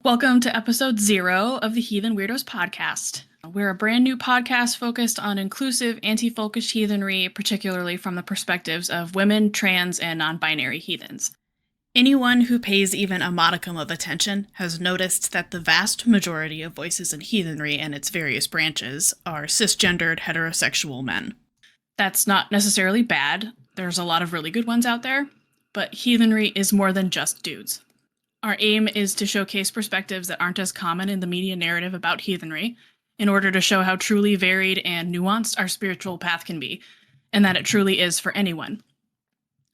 Welcome to episode 0 of the Heathen Wyrdos podcast. We're a brand new podcast focused on inclusive, anti-folkish heathenry, particularly from the perspectives of women, trans, and non-binary heathens. Anyone who pays even a modicum of attention has noticed that the vast majority of voices in heathenry and its various branches are cisgendered heterosexual men. That's not necessarily bad. There's a lot of really good ones out there, but heathenry is more than just dudes. Our aim is to showcase perspectives that aren't as common in the media narrative about heathenry, in order to show how truly varied and nuanced our spiritual path can be, and that it truly is for anyone.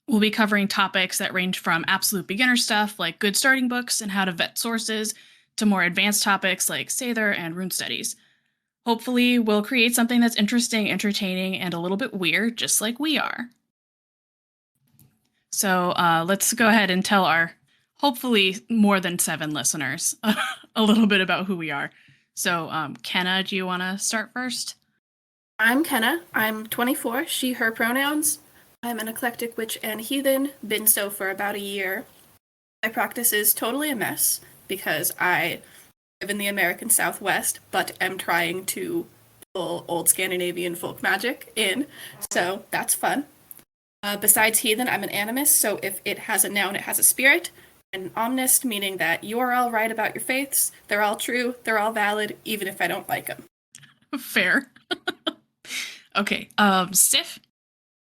We'll be covering topics that range from absolute beginner stuff like good starting books and how to vet sources, to more advanced topics like Sather and rune studies. Hopefully, we'll create something that's interesting, entertaining, and a little bit weird, just like we are. So let's go ahead and tell our hopefully more than 7 listeners a little bit about who we are. So, Kenna, do you want to start first? I'm Kenna. I'm 24, she, her pronouns. I'm an eclectic witch and heathen, been so for about a year. My practice is totally a mess because I live in the American Southwest, but am trying to pull old Scandinavian folk magic in, so that's fun. Besides heathen, I'm an animist, so if it has a noun, it has a spirit. An omnist, meaning that you are all right about your faiths, they're all true, they're all valid, even if I don't like them. Fair. Okay, Sif?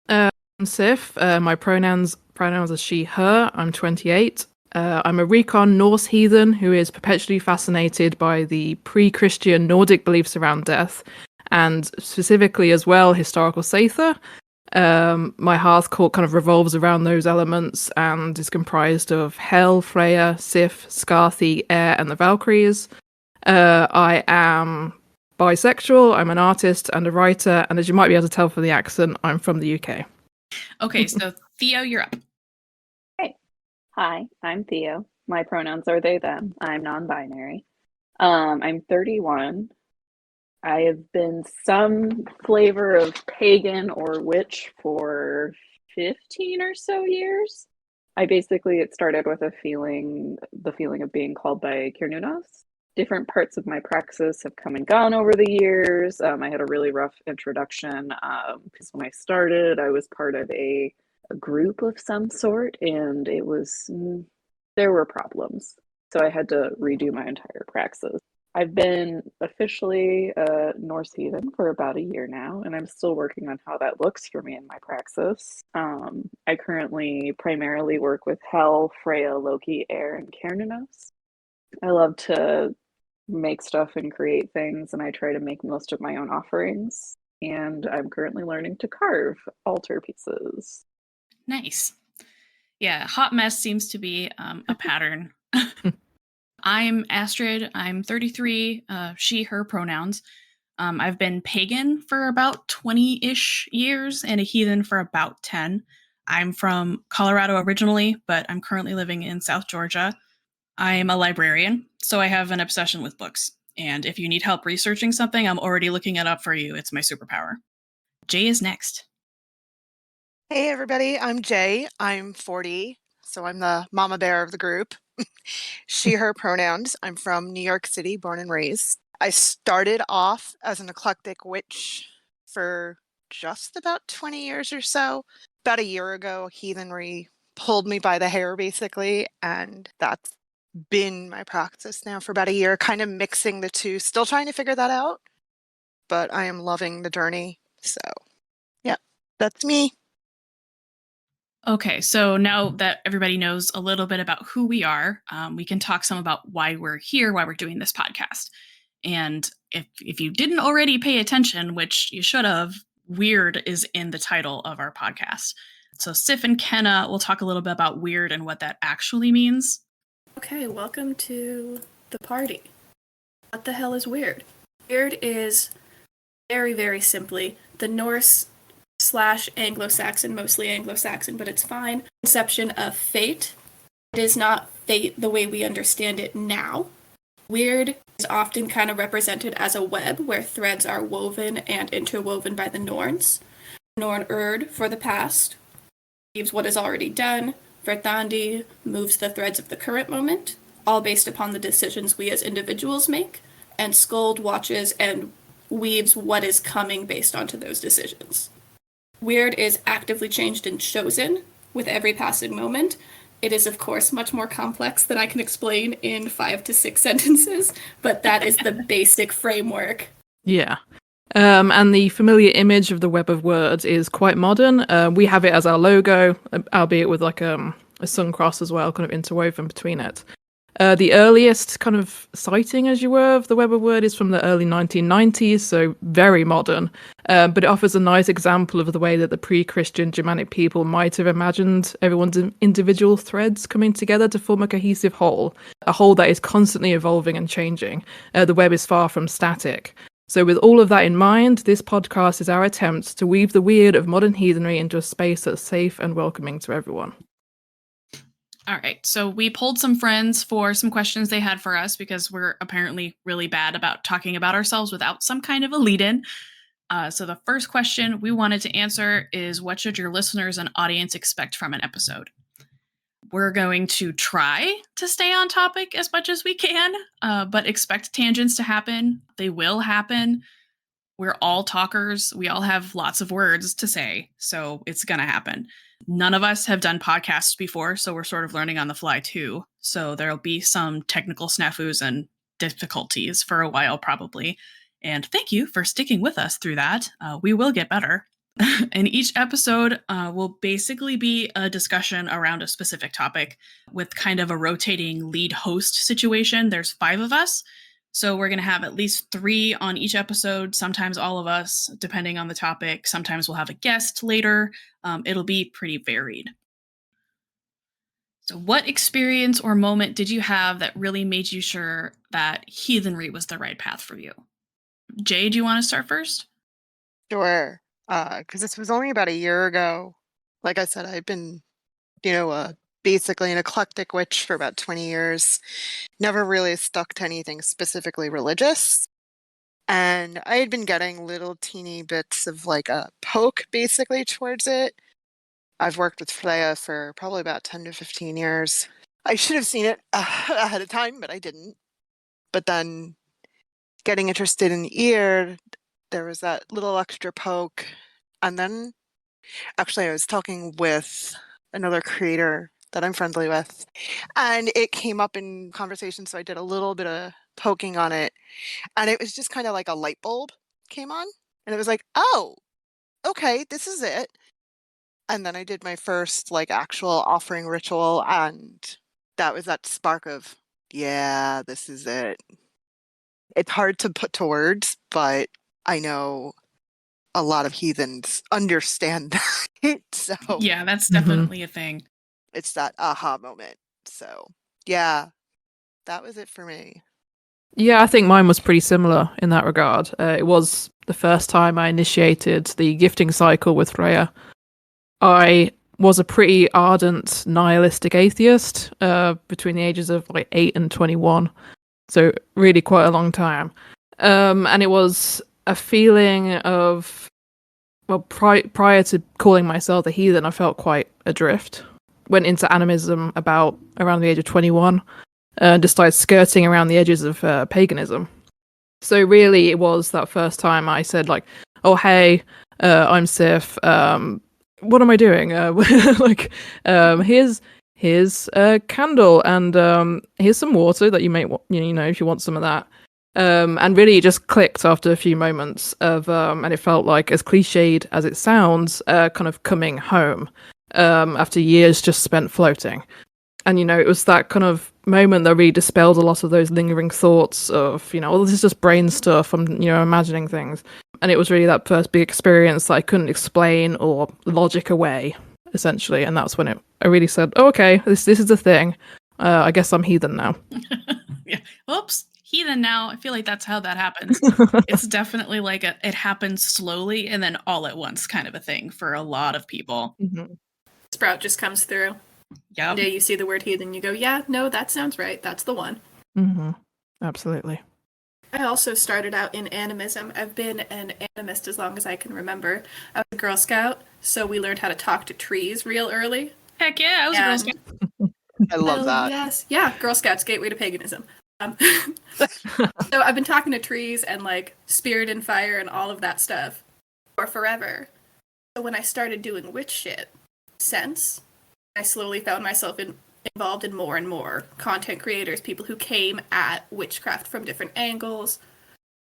I'm Sif. My pronouns are she, her. I'm 28. I'm a recon Norse heathen who is perpetually fascinated by the pre-Christian Nordic beliefs around death, and specifically as well historical Sather. My hearth cult kind of revolves around those elements and is comprised of Hel, Freya, Sif, Skarthi, Air, and the Valkyries. I am bisexual, I'm an artist and a writer, and as you might be able to tell from the accent, I'm from the UK. Okay, so Theo, you're up. Hey. Hi, I'm Theo. My pronouns are they, them. I'm non-binary. I'm 31. I have been some flavor of pagan or witch for 15 or so years. It started with the feeling of being called by Kiernunos. Different parts of my praxis have come and gone over the years. I had a really rough introduction because when I started, I was part of a group of some sort, and there were problems. So I had to redo my entire praxis. I've been officially a Norse heathen for about a year now, and I'm still working on how that looks for me in my praxis. I currently primarily work with Hel, Freya, Loki, Air, and Kiernunos. I love to make stuff and create things, and I try to make most of my own offerings. And I'm currently learning to carve altar pieces. Nice. Yeah, hot mess seems to be a pattern. I'm Astrid. I'm 33, she, her pronouns. I've been pagan for about 20-ish years and a heathen for about 10. I'm from Colorado originally, but I'm currently living in South Georgia. I'm a librarian, so I have an obsession with books. And if you need help researching something, I'm already looking it up for you. It's my superpower. Jay is next. Hey everybody, I'm Jay. I'm 40, so I'm the mama bear of the group. She, her pronouns. I'm from New York City, born and raised. I started off as an eclectic witch for just about 20 years or so. About a year ago, heathenry pulled me by the hair, basically, and that's been my practice now for about a year, kind of mixing the two, still trying to figure that out, but I am loving the journey. So, yeah, that's me. Okay, so now that everybody knows a little bit about who we are, we can talk some about why we're here, why we're doing this podcast. And if you didn't already pay attention, which you should have, weird is in the title of our podcast. So Sif and Kenna will talk a little bit about weird and what that actually means. Okay, welcome to the party. What the hell is weird? Weird is very, very simply the Norse / Anglo-Saxon, mostly Anglo-Saxon, but it's fine, conception of fate. It is not fate the way we understand it now. Weird is often kind of represented as a web where threads are woven and interwoven by the Norns. Norn Urd for the past leaves what is already done. Verthandi moves the threads of the current moment. all based upon the decisions we as individuals make, and Skuld watches and weaves what is coming based onto those decisions. Weird is actively changed and chosen with every passing moment. It is, of course, much more complex than I can explain in 5 to 6 sentences, but that is the basic framework. Yeah. And the familiar image of the web of words is quite modern. We have it as our logo, albeit with like a sun cross as well, kind of interwoven between it. The earliest kind of sighting, as you were, of the web of word is from the early 1990s, so very modern. But it offers a nice example of the way that the pre-Christian Germanic people might have imagined everyone's individual threads coming together to form a cohesive whole, a whole that is constantly evolving and changing. The web is far from static. So with all of that in mind, this podcast is our attempt to weave the weird of modern heathenry into a space that's safe and welcoming to everyone. All right, so we polled some friends for some questions they had for us because we're apparently really bad about talking about ourselves without some kind of a lead-in. So the first question we wanted to answer is, what should your listeners and audience expect from an episode? We're going to try to stay on topic as much as we can, but expect tangents to happen. They will happen. We're all talkers. We all have lots of words to say, so it's going to happen. None of us have done podcasts before, so we're sort of learning on the fly too. So there'll be some technical snafus and difficulties for a while probably. And thank you for sticking with us through that. We will get better. And each episode will basically be a discussion around a specific topic with kind of a rotating lead host situation. There's 5 of us. So we're going to have at least 3 on each episode, sometimes all of us, depending on the topic. Sometimes we'll have a guest later. It'll be pretty varied. So what experience or moment did you have that really made you sure that heathenry was the right path for you? Jay, do you want to start first? Sure. Because this was only about a year ago. Like I said, I've been, basically an eclectic witch for about 20 years. Never really stuck to anything specifically religious. And I had been getting little teeny bits of like a poke basically towards it. I've worked with Freya for probably about 10 to 15 years. I should have seen it ahead of time, but I didn't. But then getting interested in ear, there was that little extra poke. And then actually I was talking with another creator that I'm friendly with, and it came up in conversation, so I did a little bit of poking on it, and it was just kind of like a light bulb came on, and it was like, oh, okay, this is it. And then I did my first like actual offering ritual, and that was that spark of, yeah, this is it. It's hard to put to words, but I know a lot of heathens understand that. So Yeah, that's definitely a thing. it's that aha moment. So yeah, that was it for me. Yeah, I think mine was pretty similar in that regard. It was the first time I initiated the gifting cycle with Freya. I was a pretty ardent nihilistic atheist between the ages of like 8 and 21. So really quite a long time. And it was a feeling of, well, prior to calling myself a heathen, I felt quite adrift. Went into animism around the age of 21. Just started skirting around the edges of paganism. So really it was that first time I said like, oh, hey, I'm Sif. What am I doing? Here's a candle and here's some water that you may want, if you want some of that. And really it just clicked after a few moments of, and it felt like, as cliched as it sounds, kind of coming home after years just spent floating. And, it was that kind of moment that really dispelled a lot of those lingering thoughts of, this is just brain stuff. I'm, imagining things. And it was really that first big experience that I couldn't explain or logic away, essentially. And that's when I really said, oh, okay, this is the thing. I guess I'm heathen now. Yeah. Oops, heathen now. I feel like that's how that happens. It's definitely like it happens slowly and then all at once kind of a thing for a lot of people. Mm-hmm. Sprout just comes through. Yeah. One day you see the word heathen, you go, yeah, no, that sounds right. That's the one. Mm-hmm. Absolutely. I also started out in animism. I've been an animist as long as I can remember. I was a Girl Scout, so we learned how to talk to trees real early. Heck yeah, I was a Girl Scout. I love Hell that. yes. Yeah, Girl Scouts, gateway to paganism. So I've been talking to trees and like spirit and fire and all of that stuff for forever. So when I started doing witch shit, since I slowly found myself involved in more and more content creators, people who came at witchcraft from different angles.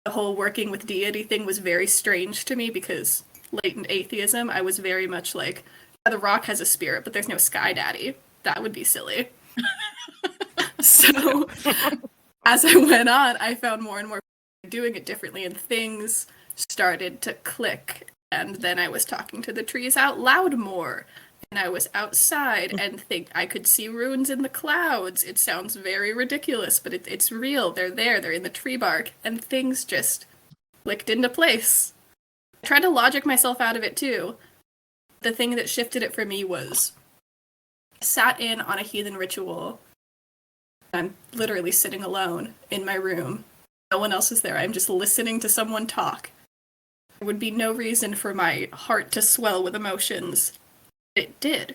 The whole working with deity thing was very strange to me because latent atheism, I was very much like, yeah, the rock has a spirit, but there's no sky daddy. That would be silly. So as I went on, I found more and more doing it differently, and things started to click. And then I was talking to the trees out loud more. And I was outside and think I could see runes in the clouds. It sounds very ridiculous, but it's real. They're there. They're in the tree bark. And things just clicked into place. I tried to logic myself out of it too. The thing that shifted it for me was I sat in on a heathen ritual. I'm literally sitting alone in my room. No one else is there. I'm just listening to someone talk. There would be no reason for my heart to swell with emotions. It did.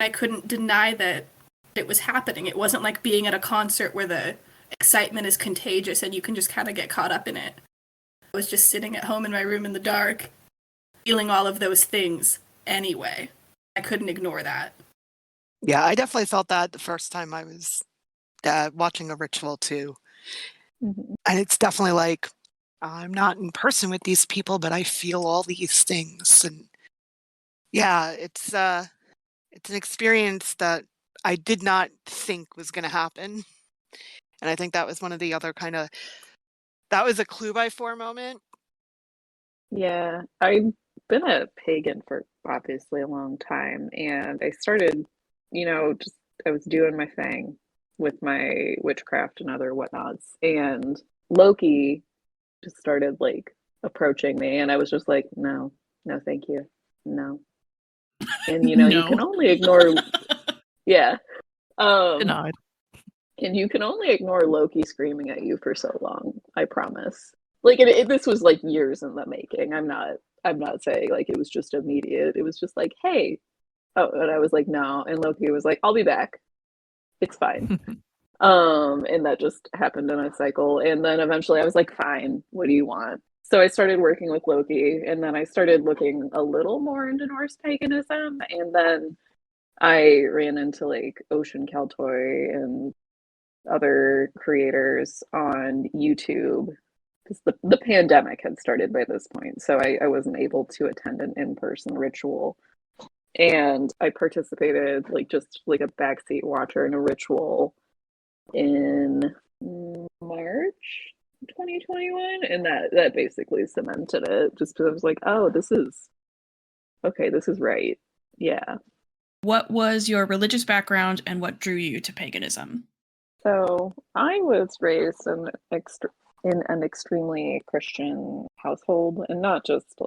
I couldn't deny that it was happening. It wasn't like being at a concert where the excitement is contagious and you can just kind of get caught up in it. I was just sitting at home in my room in the dark, feeling all of those things anyway. I couldn't ignore that. Yeah, I definitely felt that the first time I was watching a ritual too. Mhm. And it's definitely like, I'm not in person with these people, but I feel all these things. And yeah, it's an experience that I did not think was going to happen. And I think that was one of the other that was a clue by four moment. Yeah, I've been a pagan for obviously a long time, and I started, just I was doing my thing with my witchcraft and other whatnots, and Loki just started like approaching me, and I was just like, no, no, thank you, no. And you can No. only ignore, yeah, Denied. and you can only ignore Loki screaming at you for so long. I promise. Like this was like years in the making. I'm not saying like it was just immediate. It was just like, hey, oh, and I was like, no, and Loki was like, I'll be back. It's fine. And that just happened in a cycle. And then eventually I was like, fine, what do you want? So I started working with Loki, and then I started looking a little more into Norse paganism, and then I ran into like Ocean Kaltoy and other creators on YouTube because the pandemic had started by this point. So I wasn't able to attend an in-person ritual. And I participated like just like a backseat watcher in a ritual in March 2021. And that basically cemented it just because I was like, oh, this is right. Yeah. What was your religious background and what drew you to paganism? So I was raised in an extremely Christian household, and not just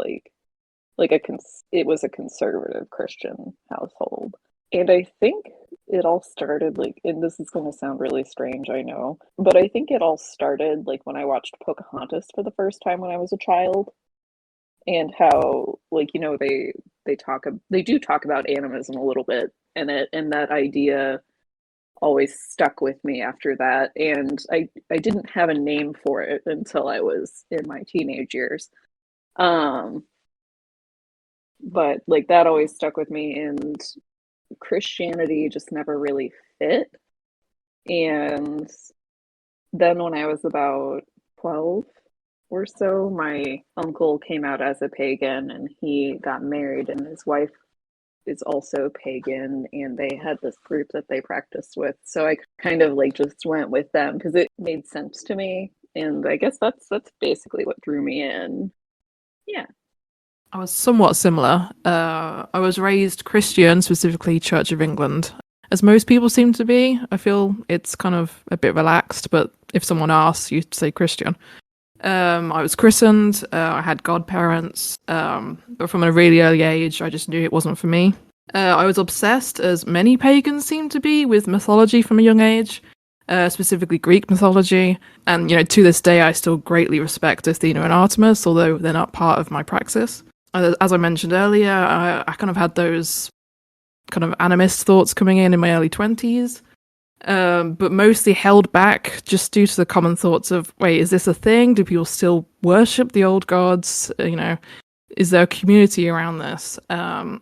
it was a conservative Christian household. And I think it all started and this is going to sound really strange, I know, but I think it all started like when I watched Pocahontas for the first time when I was a child, and how they do talk about animism a little bit in it, and that idea always stuck with me after that. And I didn't have a name for it until I was in my teenage years. But like that always stuck with me, and Christianity just never really fit. And then when I was about 12 or so, my uncle came out as a pagan, and he got married, and his wife is also pagan, and they had this group that they practiced with. So I kind of like just went with them because it made sense to me, and I guess that's basically what drew me in. Yeah. I was somewhat similar. I was raised Christian, specifically Church of England, as most people seem to be. I feel it's kind of a bit relaxed, but if someone asks, you say Christian. I was christened, I had godparents, but from a really early age, I just knew it wasn't for me. I was obsessed, as many pagans seem to be, with mythology from a young age, specifically Greek mythology. And, to this day, I still greatly respect Athena and Artemis, although they're not part of my praxis. As I mentioned earlier, I kind of had those kind of animist thoughts coming in my early 20s, but mostly held back just due to the common thoughts of, wait, is this a thing? Do people still worship the old gods? Is there a community around this? And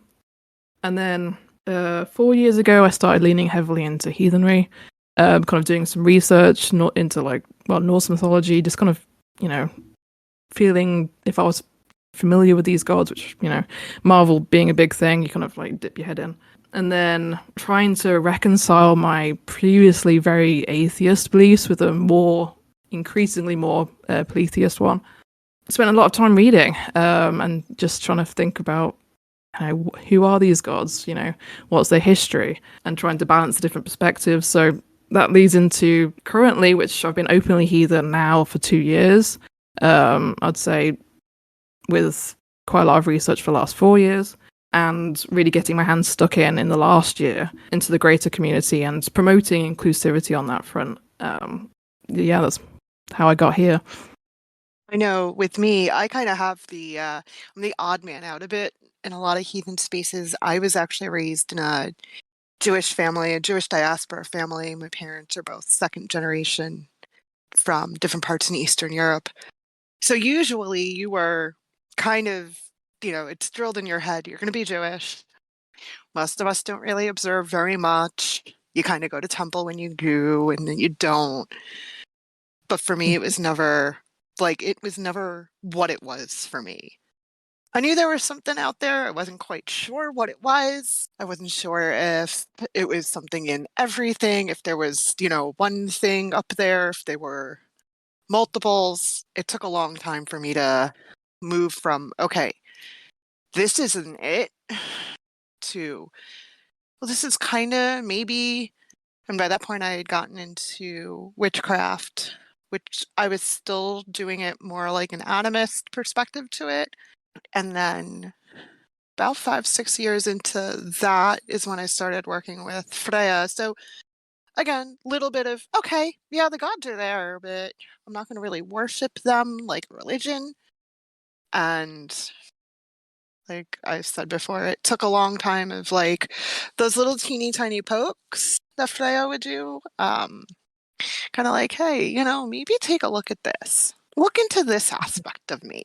then 4 years ago, I started leaning heavily into heathenry, kind of doing some research not into Norse mythology, just kind of, feeling if I was familiar with these gods, which, Marvel being a big thing, you kind of like dip your head in. And then trying to reconcile my previously very atheist beliefs with a increasingly more polytheist one. Spent a lot of time reading and just trying to think about who are these gods, what's their history, and trying to balance the different perspectives. So that leads into currently, which I've been openly heathen now for 2 years. I'd say with quite a lot of research for the last 4 years, and really getting my hands stuck in the last year into the greater community and promoting inclusivity on that front. That's how I got here. I know with me, I kind of have I'm the odd man out a bit in a lot of heathen spaces. I was actually raised in a Jewish family, a Jewish diaspora family. My parents are both second generation from different parts in Eastern Europe. So usually you were kind of, it's drilled in your head, you're going to be Jewish. Most of us don't really observe very much. You kind of go to temple when you do, and then you don't. But for me, it was never what it was for me. I knew there was something out there. I wasn't quite sure what it was. I wasn't sure if it was something in everything, if there was, one thing up there, if they were multiples. It took a long time for me to move from, okay, this isn't it, to, well, this is kind of maybe. And by that point, I had gotten into witchcraft, which I was still doing it more like an animist perspective to it. And then about 5-6 years into that is when I started working with Freya. So again, little bit of, okay, yeah, the gods are there, but I'm not going to really worship them like religion. And like I said before, it took a long time of like those little teeny tiny pokes that Freya would do. Kind of like, hey, maybe take a look at this. Look into this aspect of me.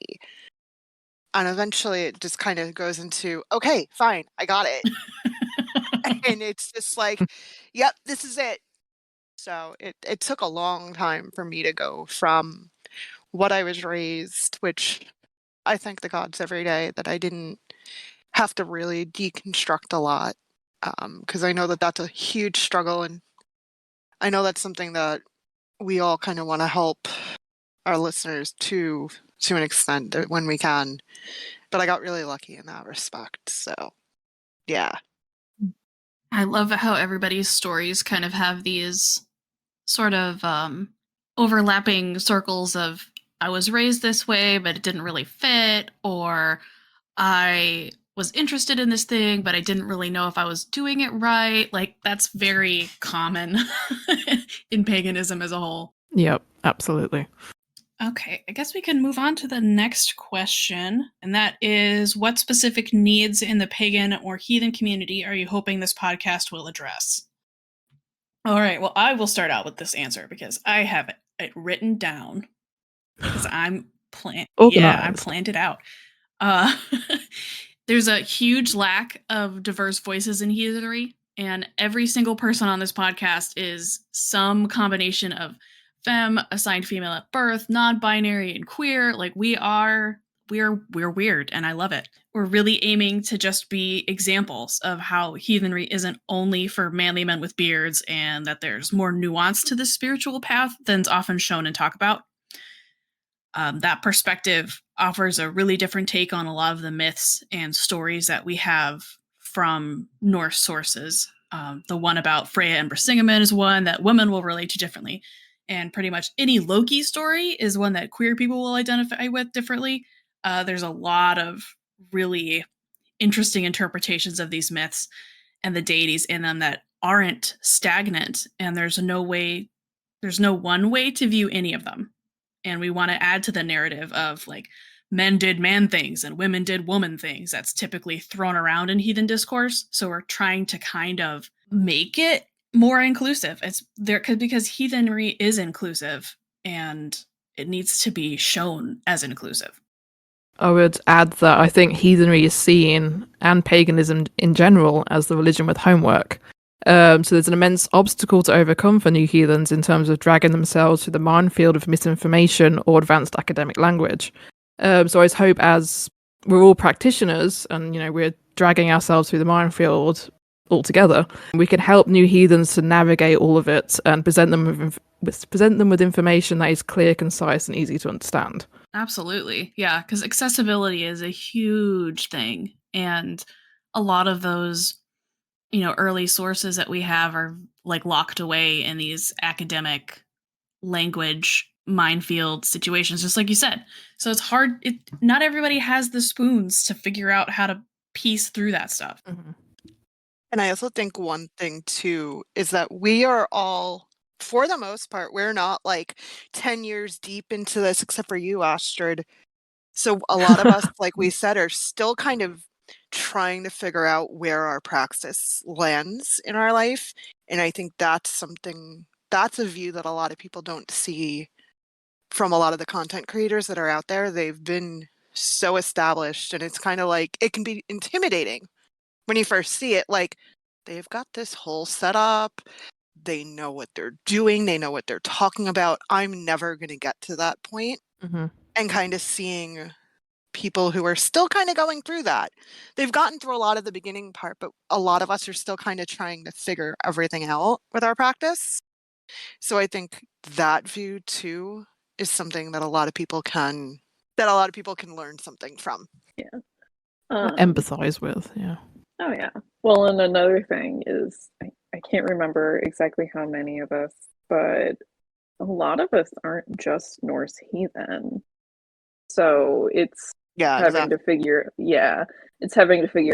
And eventually it just kind of goes into, okay, fine, I got it. And it's just like, yep, this is it. So it took a long time for me to go from what I was raised, which I thank the gods every day that I didn't have to really deconstruct a lot. Because I know that that's a huge struggle. And I know that's something that we all kind of want to help our listeners to an extent when we can. But I got really lucky in that respect. So, yeah. I love how everybody's stories kind of have these sort of overlapping circles of I was raised this way, but it didn't really fit, or I was interested in this thing, but I didn't really know if I was doing it right. Like, that's very common in paganism as a whole. Yep, absolutely. Okay, I guess we can move on to the next question, and that is, what specific needs in the pagan or heathen community are you hoping this podcast will address? All right, well, I will start out with this answer because I have it written down because I'm planned it out. There's a huge lack of diverse voices in heathenry, and every single person on this podcast is some combination of femme, assigned female at birth, non-binary, and queer. Like, we're weird, and I love it. We're really aiming to just be examples of how heathenry isn't only for manly men with beards, and that there's more nuance to this spiritual path than's often shown and talked about. That perspective offers a really different take on a lot of the myths and stories that we have from Norse sources. The one about Freya and Brisingamen is one that women will relate to differently. And pretty much any Loki story is one that queer people will identify with differently. There's a lot of really interesting interpretations of these myths and the deities in them that aren't stagnant, and there's no one way to view any of them. And we want to add to the narrative of like men did man things and women did woman things that's typically thrown around in heathen discourse. So we're trying to kind of make it more inclusive. It's there because heathenry is inclusive and it needs to be shown as inclusive. I would add that I think heathenry is seen, and paganism in general, as the religion with homework. So there's an immense obstacle to overcome for new heathens in terms of dragging themselves through the minefield of misinformation or advanced academic language. So I hope, as we're all practitioners and we're dragging ourselves through the minefield all together, we can help new heathens to navigate all of it and present them with information that is clear, concise, and easy to understand. Absolutely. Yeah, because accessibility is a huge thing. And a lot of those, early sources that we have are like locked away in these academic language minefield situations, just like you said. So it's hard. Not everybody has the spoons to figure out how to piece through that stuff. Mm-hmm. And I also think one thing too is that we are all, for the most part, we're not like 10 years deep into this, except for you, Astrid. So a lot of us, like we said, are still kind of trying to figure out where our praxis lands in our life. And I think that's a view that a lot of people don't see from a lot of the content creators that are out there. They've been so established, and it's kind of like, it can be intimidating when you first see it. Like, they've got this whole setup, they know what they're doing, they know what they're talking about. I'm never going to get to that point. Mm-hmm. And kind of seeing people who are still kind of going through that. They've gotten through a lot of the beginning part, but a lot of us are still kind of trying to figure everything out with our practice. So I think that view too is something that a lot of people can learn something from. Yeah. Empathize with, yeah. Oh yeah. Well, and another thing is I can't remember exactly how many of us, but a lot of us aren't just Norse heathen. So it's having to figure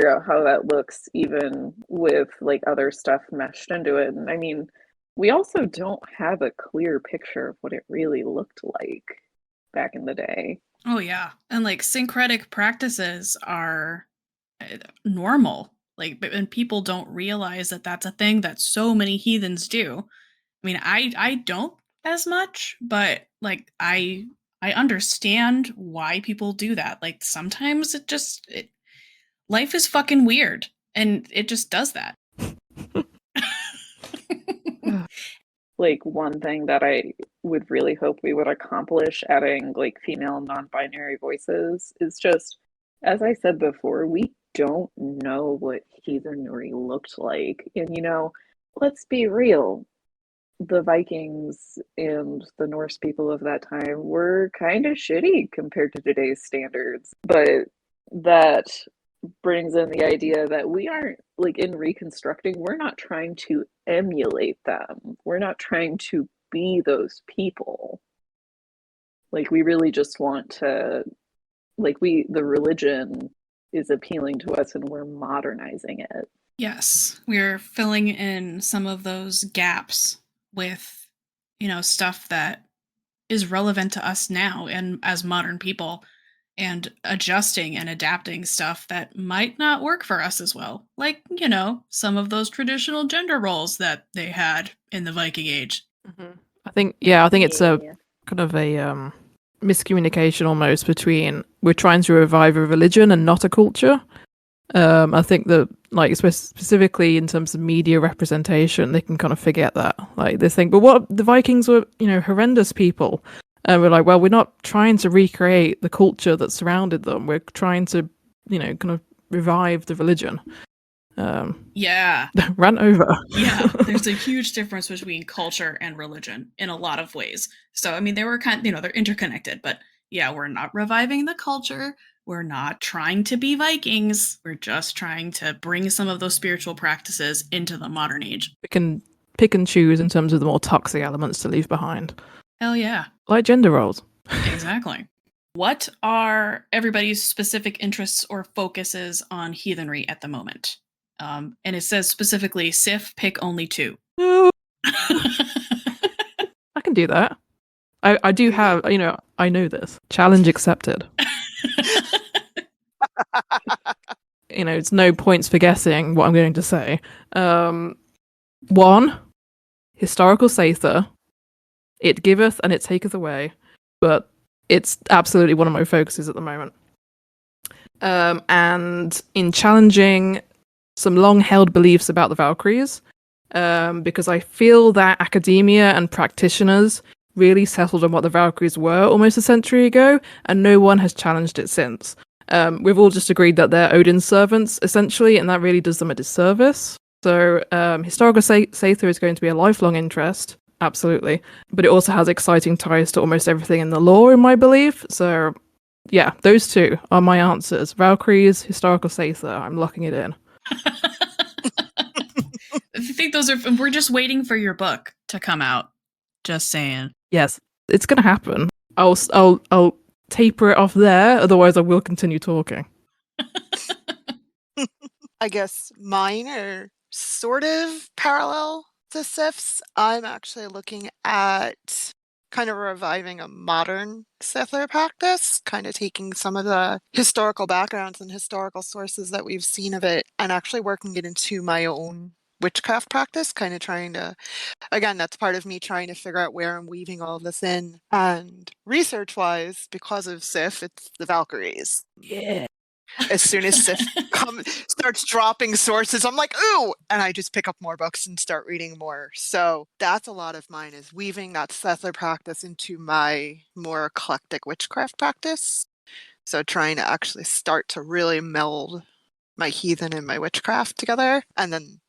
out how that looks, even with like other stuff meshed into it. And I mean, we also don't have a clear picture of what it really looked like back in the day. Oh yeah. And like syncretic practices are normal. And people don't realize that that's a thing that so many heathens do. I mean, I don't as much, but like I understand why people do that. Like sometimes life is fucking weird and it just does that. Like one thing that I would really hope we would accomplish adding like female non-binary voices is just, as I said before, we don't know what heathenry looked like. And let's be real. The Vikings and the Norse people of that time were kind of shitty compared to today's standards. But that brings in the idea that we aren't, like, in reconstructing, we're not trying to emulate them. We're not trying to be those people. Like, we really just want to, like, the religion is appealing to us and we're modernizing it. Yes, we're filling in some of those gaps with, stuff that is relevant to us now and as modern people, and adjusting and adapting stuff that might not work for us as well. Like, some of those traditional gender roles that they had in the Viking Age. Mm-hmm. I think it's a kind of a miscommunication almost between we're trying to revive a religion and not a culture. I think that, like, specifically in terms of media representation, they can kind of forget that. Like, they think, but what, the Vikings were, horrendous people. And we're like, well, we're not trying to recreate the culture that surrounded them. We're trying to, kind of revive the religion. Yeah. Rant over. Yeah, there's a huge difference between culture and religion in a lot of ways. So, I mean, they were they're interconnected, but yeah, we're not reviving the culture. We're not trying to be Vikings. We're just trying to bring some of those spiritual practices into the modern age. We can pick and choose in terms of the more toxic elements to leave behind. Hell yeah. Like gender roles. Exactly. What are everybody's specific interests or focuses on heathenry at the moment? And it says specifically, Sif, pick only 2. No. I can do that. I do have, I know this. Challenge accepted. It's no points for guessing what I'm going to say. One, historical satyr. It giveth and it taketh away, but it's absolutely one of my focuses at the moment. And in challenging some long-held beliefs about the Valkyries, because I feel that academia and practitioners really settled on what the Valkyries were almost a century ago, and no one has challenged it since. We've all just agreed that they're Odin's servants, essentially, and that really does them a disservice. So historical satyr is going to be a lifelong interest, absolutely, but it also has exciting ties to almost everything in the lore, in my belief. So yeah, those two are my answers. Valkyries, historical satyr, I'm locking it in. I think those are. We're just waiting for your book to come out. Just saying. Yes, it's gonna happen. I'll taper it off there. Otherwise, I will continue talking. I guess mine are sort of parallel to Sif's. I'm actually looking at kind of reviving a modern Sithler practice, kind of taking some of the historical backgrounds and historical sources that we've seen of it and actually working it into my own witchcraft practice, kind of trying to, again, that's part of me trying to figure out where I'm weaving all of this in. And research-wise, because of Sif, it's the Valkyries. Yeah. As soon as Sif starts dropping sources, I'm like, ooh! And I just pick up more books and start reading more. So that's a lot of mine, is weaving that Sethler practice into my more eclectic witchcraft practice. So trying to actually start to really meld my heathen and my witchcraft together, and then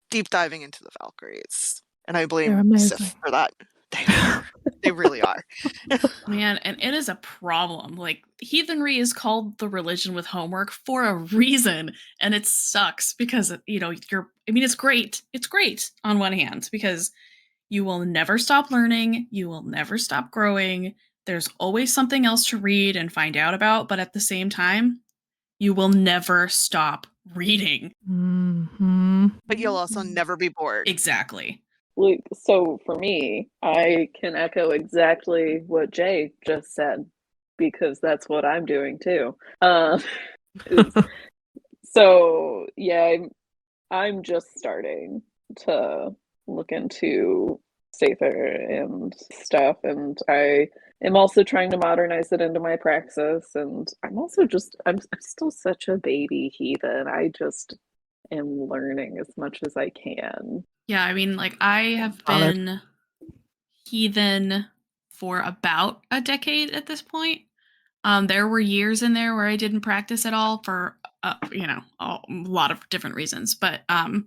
deep diving into the Valkyries. And I blame Sif for that. They really are. Man, and it is a problem. Like, heathenry is called the religion with homework for a reason, and it sucks because it's great. It's great on one hand because you will never stop learning, you will never stop growing. There's always something else to read and find out about, but at the same time, you will never stop reading. Mm-hmm. But you'll also never be bored. Exactly. Like, so for me, I can echo exactly what Jay just said because that's what I'm doing too. So yeah, I'm just starting to look into Sather and stuff, and I am also trying to modernize it into my praxis. And I'm also I'm still such a baby heathen. I just am learning as much as I can. Yeah, I mean, like, I have been heathen for about a decade at this point. There were years in there where I didn't practice at all for, a lot of different reasons. But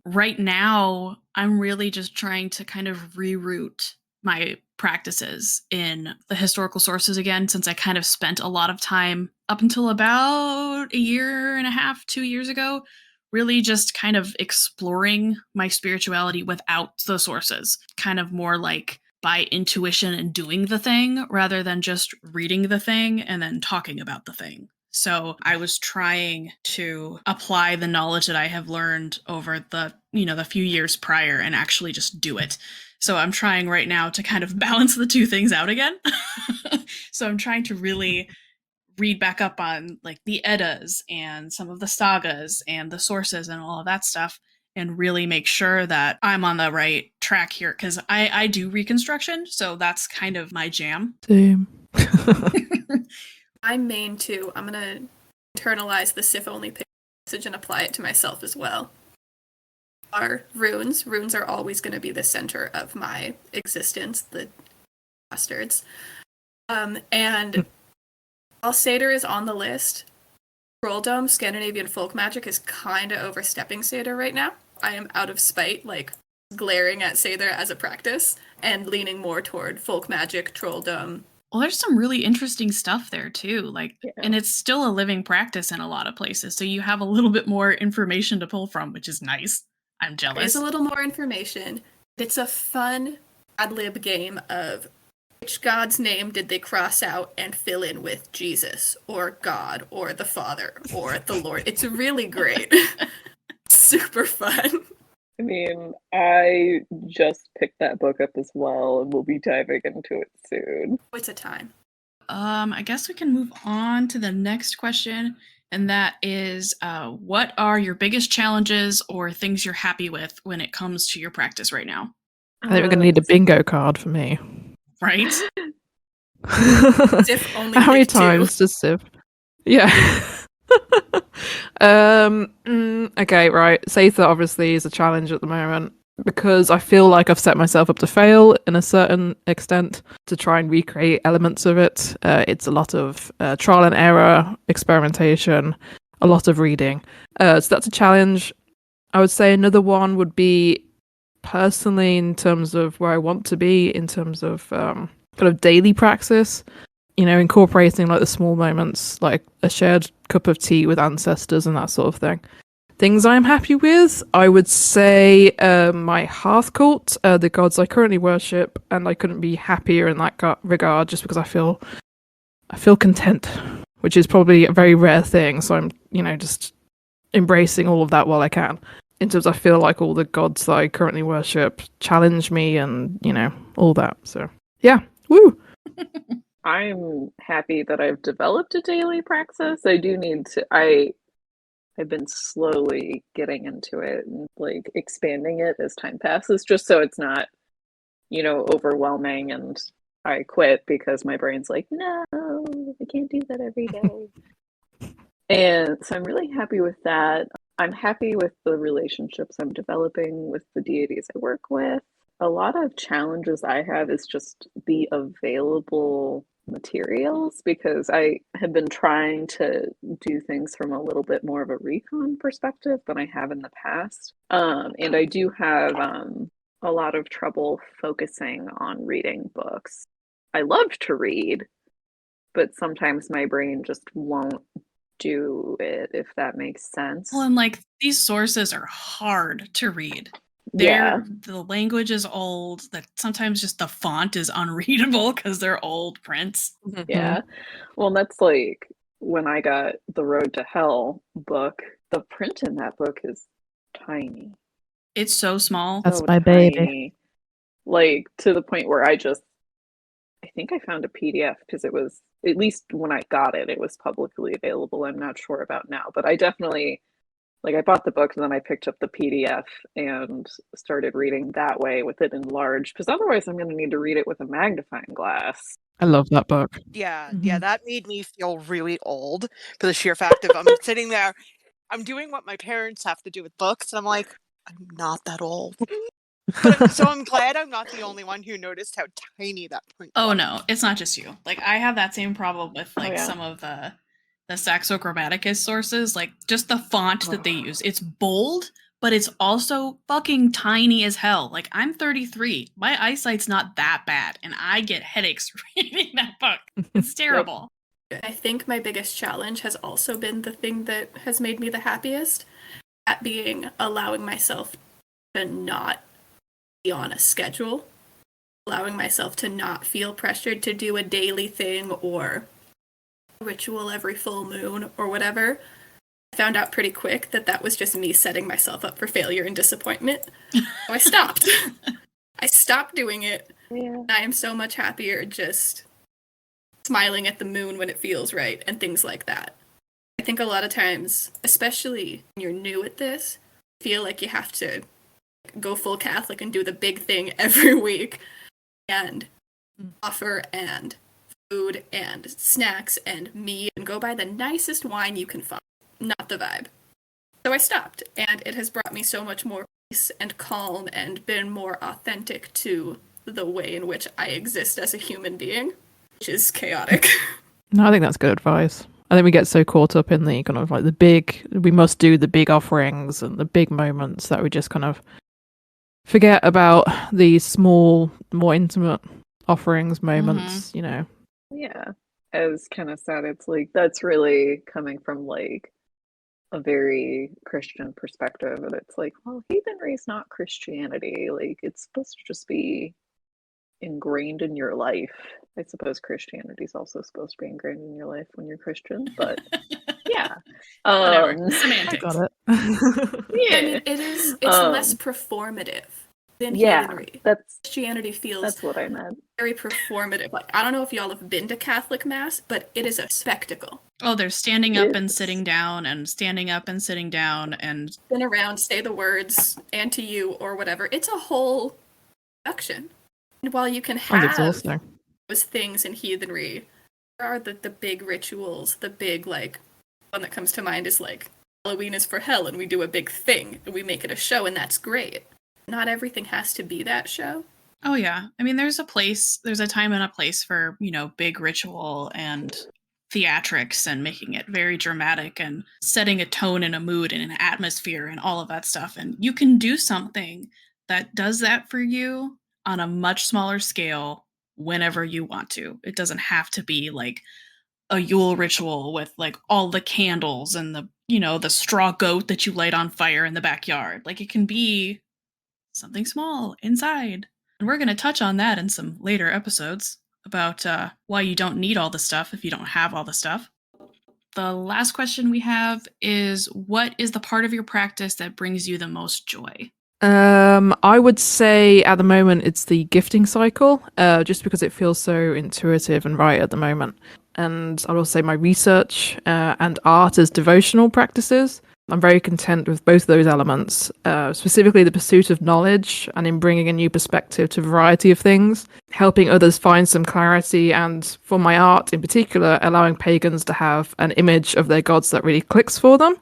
right now, I'm really just trying to kind of reroute my practices in the historical sources again, since I kind of spent a lot of time up until about a year and a half, 2 years ago, really just kind of exploring my spirituality without the sources, kind of more like by intuition and doing the thing rather than just reading the thing and then talking about the thing. So I was trying to apply the knowledge that I have learned over the few years prior and actually just do it. So I'm trying right now to kind of balance the two things out again. So I'm trying to really read back up on like the Eddas and some of the sagas and the sources and all of that stuff and really make sure that I'm on the right track here, because I do reconstruction, so that's kind of my jam. Same. I'm main too. I'm gonna internalize the Sif only message and apply it to myself as well. Are runes. Runes are always going to be the center of my existence, the bastards. And while Satyr is on the list, Trolldom, Scandinavian folk magic, is kind of overstepping Satyr right now. I am out of spite, like, glaring at Satyr as a practice, and leaning more toward folk magic, Trolldom. Well, there's some really interesting stuff there too, like, Yeah. and it's still a living practice in a lot of places, so you have a little bit more information to pull from, which is nice. I'm jealous. There's a little more information. It's a fun ad-lib game of which god's name did they cross out and fill in with Jesus, or God, or the Father, or the Lord. It's really great. Super fun. I mean, I just picked that book up as well, and we'll be diving into it soon. It's a time. I guess we can move on to the next question, and that is, what are your biggest challenges or things you're happy with when it comes to your practice right now? I think we're going to need a bingo card for me. Right? Sif only How many picked two. times does Sif? Yeah. Okay, right. Satha obviously is a challenge at the moment because I feel like I've set myself up to fail in a certain extent to try and recreate elements of it. It's a lot of trial and error, experimentation, a lot of reading. So that's a challenge. I would say another one would be personally in terms of where I want to be in terms of kind of daily praxis. You know, incorporating like the small moments, like a shared cup of tea with ancestors and that sort of thing. Things I'm happy with, I would say my hearth cult, the gods I currently worship, and I couldn't be happier in that regard just because I feel content, which is probably a very rare thing. So I'm, just embracing all of that while I can. In terms, I feel like all the gods that I currently worship challenge me and, all that. So, yeah, woo! I'm happy that I've developed a daily praxis. I do need to, I've been slowly getting into it and like expanding it as time passes, just so it's not, overwhelming and I quit because my brain's like, no, I can't do that every day. And so I'm really happy with that. I'm happy with the relationships I'm developing with the deities I work with. A lot of challenges I have is just the available materials because I have been trying to do things from a little bit more of a recon perspective than I have in the past. And I do have a lot of trouble focusing on reading books. I love to read, but sometimes my brain just won't do it, if that makes sense. Well, and like these sources are hard to read. Yeah. The language is old, that sometimes just the font is unreadable because they're old prints. Yeah. Well, that's like when I got the Road to Hell book, the print in that book is tiny. It's so small. That's So my baby. tiny. Like to the point where I think I found a PDF because it was, at least when I got it, it was publicly available. I'm not sure about now, but I definitely, like, I bought the book and then I picked up the PDF and started reading that way with it enlarged because otherwise I'm going to need to read it with a magnifying glass. I love that book. Yeah, Mhm. that made me feel really old for the sheer fact of I'm sitting there, I'm doing what my parents have to do with books, and I'm like, I'm not that old. But I'm glad I'm not the only one who noticed how tiny that print was. Oh no, it's not just you. Like I have that same problem with like yeah. some of the Saxo Grammaticus sources, like just the font that they use. It's bold, but it's also fucking tiny as hell. Like I'm 33. My eyesight's not that bad and I get headaches reading that book. It's terrible. I think my biggest challenge has also been the thing that has made me the happiest, that being allowing myself to not be on a schedule, allowing myself to not feel pressured to do a daily thing or a ritual every full moon or whatever. I found out pretty quick that that was just me setting myself up for failure and disappointment. So I stopped. I stopped doing it. Yeah. I am so much happier just smiling at the moon when it feels right and things like that. I think a lot of times, especially when you're new at this, you feel like you have to go full Catholic and do the big thing every week and offer and food and snacks and meat and go buy the nicest wine you can find. Not the vibe. So I stopped, and it has brought me so much more peace and calm and been more authentic to the way in which I exist as a human being, which is chaotic. No, I think that's good advice. I think we get so caught up in the kind of like we must do the big offerings and the big moments that we just kind of forget about these small, more intimate offerings, moments, Yeah. As Kenna said, it's like that's really coming from like a very Christian perspective. And it's like, well, heathenry is not Christianity. Like it's supposed to just be ingrained in your life. I suppose Christianity is also supposed to be ingrained in your life when you're Christian, but yeah. Whatever. Semantics. Got it. I Yeah. mean, it's less performative. than Yeah, heathenry. that's Christianity feels what I meant. very performative. Like, I don't know if y'all have been to Catholic Mass, but it is a spectacle. Oh, they're standing up and It's sitting down and standing up and sitting down and Spin around, say the words, and to you, or whatever. It's a whole production. And while you can Sounds have exhausting. those things in heathenry, there are the big rituals, the big, like, one that comes to mind is, like, Halloween is for hell, and we do a big thing, and we make it a show, and that's great. Not everything has to be that show. oh yeah. I mean, there's a time and a place for, big ritual and theatrics and making it very dramatic and setting a tone and a mood and an atmosphere and all of that stuff. And you can do something that does that for you on a much smaller scale whenever you want to. It doesn't have to be like a Yule ritual with like all the candles and the straw goat that you light on fire in the backyard. Like, it can be something small inside. And we're going to touch on that in some later episodes about why you don't need all the stuff if you don't have all the stuff. The last question we have is, what is the part of your practice that brings you the most joy? I would say at the moment it's the gifting cycle, just because it feels so intuitive and right at the moment. And I'd also say my research and art as devotional practices. I'm very content with both of those elements, specifically the pursuit of knowledge and in bringing a new perspective to a variety of things, helping others find some clarity, and for my art in particular, allowing pagans to have an image of their gods that really clicks for them.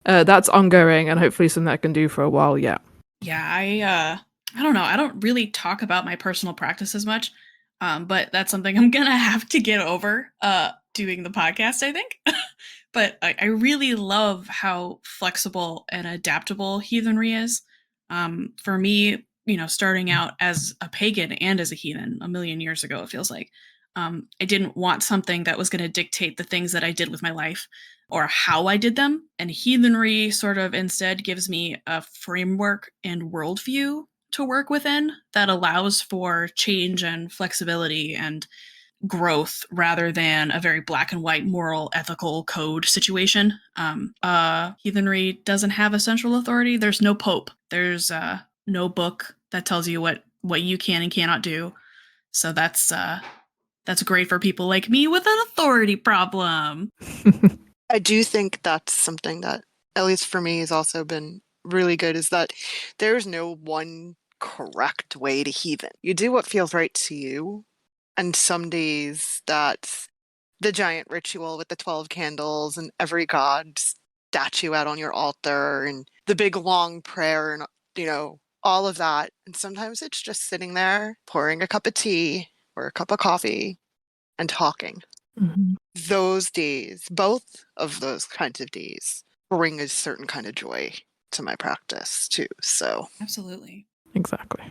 That's ongoing and hopefully something I can do for a while yet. Yeah, I don't know. I don't really talk about my personal practice as much, but that's something I'm gonna have to get over doing the podcast, I think. But I really love how flexible and adaptable heathenry is. For me, starting out as a pagan and as a heathen a million years ago, it feels like, I didn't want something that was going to dictate the things that I did with my life or how I did them. And heathenry sort of instead gives me a framework and worldview to work within that allows for change and flexibility and growth rather than a very black and white moral ethical code situation. Heathenry doesn't have a central authority. There's no pope. There's no book that tells you what you can and cannot do. So that's great for people like me with an authority problem. I do think that's something that, at least for me, has also been really good, is that there's no one correct way to heathen. You do what feels right to you. And some days that's the giant ritual with the 12 candles and every god statue out on your altar and the big long prayer and, all of that. And sometimes it's just sitting there, pouring a cup of tea or a cup of coffee and talking. Mm-hmm. Those days, both of those kinds of days, bring a certain kind of joy to my practice too. So Absolutely. Exactly.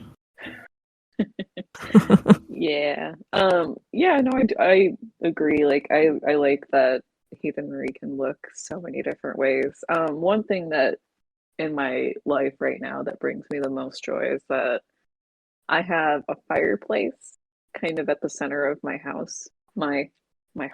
Yeah. Yeah, no, I agree. Like I like that heathenry can look so many different ways. One thing that in my life right now that brings me the most joy is that I have a fireplace kind of at the center of my house, my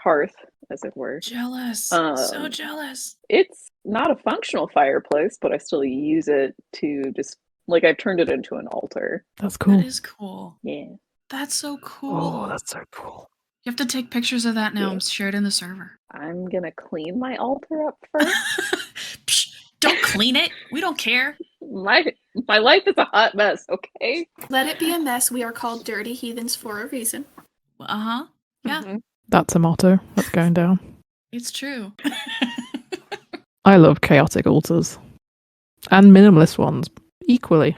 hearth, as it were. Jealous. So Um, jealous. It's not a functional fireplace, but I still use it to just like I've turned it into an altar. That's cool. That is cool. Yeah. That's so cool. Oh, that's so cool. You have to take pictures of that now Yeah. and share it in the server. I'm gonna clean my altar up first. Psh, don't clean it. We don't care. My life is a hot mess, okay? Let it be a mess. We are called dirty heathens for a reason. Uh-huh. Yeah, mhm. That's a motto that's going down. it's true. I love chaotic altars. And minimalist ones, equally.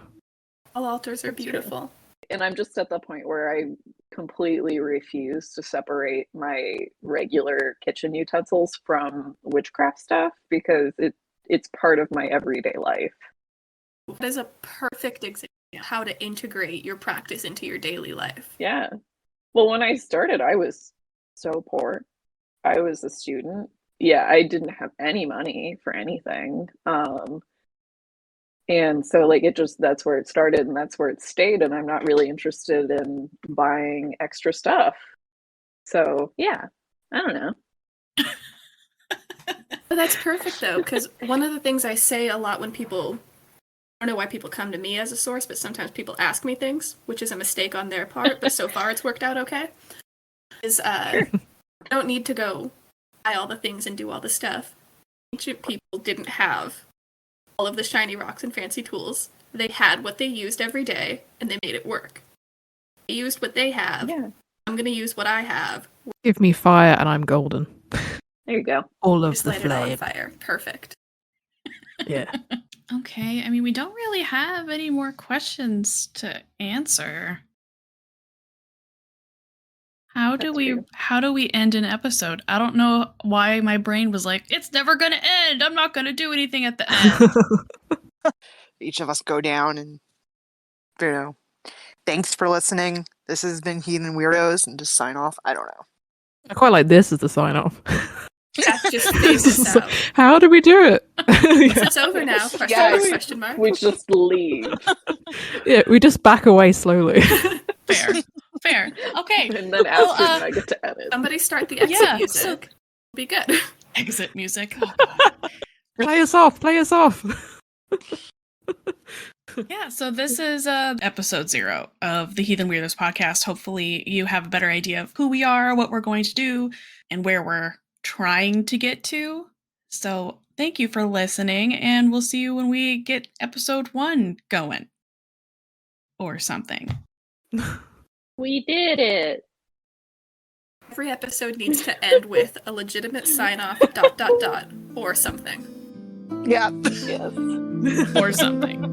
All altars are That's true. beautiful. And I'm just at the point where I completely refuse to separate my regular kitchen utensils from witchcraft stuff because it's part of my everyday life. That is a perfect example of how to integrate your practice into your daily life. Yeah. Well, when I started, I was so poor. I was a student. Yeah, I didn't have any money for anything. And so like that's where it started and that's where it stayed, and I'm not really interested in buying extra stuff. So yeah, I don't know. But that's perfect though, because one of the things I say a lot when people don't know why people come to me as a source, but sometimes people ask me things, which is a mistake on their part, but so far it's worked out okay. I don't need to go buy all the things and do all the stuff. Ancient people didn't have all of the shiny rocks and fancy tools. They had what they used every day, and they made it work. They used what they have. Yeah. I'm going to use what I have. Give me fire and I'm golden. There you go. All of Just the light it all on flame. fire. Perfect. Yeah. Okay, I mean, we don't really have any more questions to answer. How do we end an episode? I don't know why my brain was like, it's never gonna end. I'm not gonna do anything at the end. Each of us go down and, thanks for listening. This has been Heathen Wyrdos, and just sign off. I don't know. I quite like this as the sign off. Yeah, just fade this out. How do we do it? It's over now. Question mark. We just leave. Yeah, we just back away slowly. Fair. Okay. And then Astrid and I get to edit. Somebody start the exit music. Be good. Exit music. Oh, God. Play us off. Yeah, so this is episode 0 of the Heathen Wyrdos podcast. Hopefully you have a better idea of who we are, what we're going to do, and where we're trying to get to. So thank you for listening, and we'll see you when we get episode 1 going. Or something. We did it. Every episode needs to end with a legitimate sign-off, ... or something. Yeah. Yes. Or something.